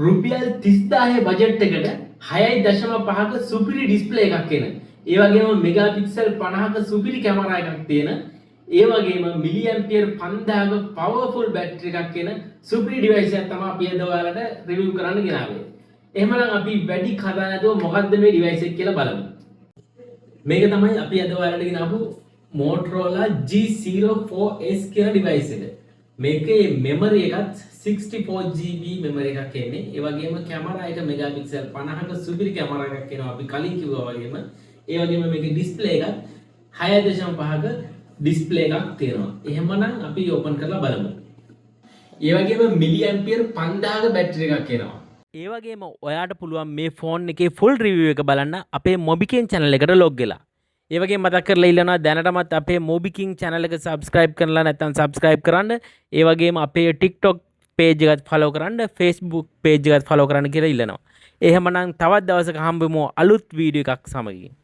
රුපියල් 30000 බජට් එකට 6.5ක සුපිරි ඩිස්ප්ලේ එකක් එන. ඒ වගේම මෙගාපික්සල් 50ක සුපිරි කැමරා එකක් තියෙන. ඒ වගේම මිලි ඇම්පියර් 5000ක පවර්ෆුල් බැටරි එකක් එන සුපිරි ඩිවයිස් එකක් තමයි අපි අද ඔයාලට රිවිව් කරන්න ගෙනාවේ. එහෙමනම් අපි වැඩි කතා නැතුව මොකද්ද මේ ඩිවයිස් එක කියලා බලමු. මේක තමයි අපි අද ඔයාලට ගෙනාවු Motorola G04S කියන ඩිවයිස් එක. මේකේ මෙමරි එකත් 64GB මෙමරි එකක් එන්නේ. ඒ වගේම කැමරා එක මෙගාපික්සල් 50ක සුපිරි කැමරා එකක් එනවා. අපි කලින් කිව්වා වගේම. ඒ වගේම මේකේ ඩිස්ප්ලේ එකත් 6.5ක ඩිස්ප්ලේ එකක් තියෙනවා. එහෙමනම් අපි ඕපන් කරලා බලමු. ඒ වගේම මිලි ඇම්පියර් 5000ක බැටරි එකක් එනවා. ඒ වගේම ඔයාට පුළුවන් මේ ෆෝන් එකේ ෆුල් රිවිව් එක බලන්න අපේ මොබිකින් channel එකට log වෙලා. ඒ වගේම මතක් කරලා ඉල්ලනවා දැනටමත් අපේ මොබිකින් channel එක subscribe කරලා නැත්නම් subscribe කරන්න. ඒ වගේම අපේ TikTok page එකත් follow කරන්න, Facebook page එකත් follow කරන්න කියලා ඉල්ලනවා. එහෙමනම් තවත් දවසක හම්බෙමු අලුත් වීඩියෝ එකක් සමගින්.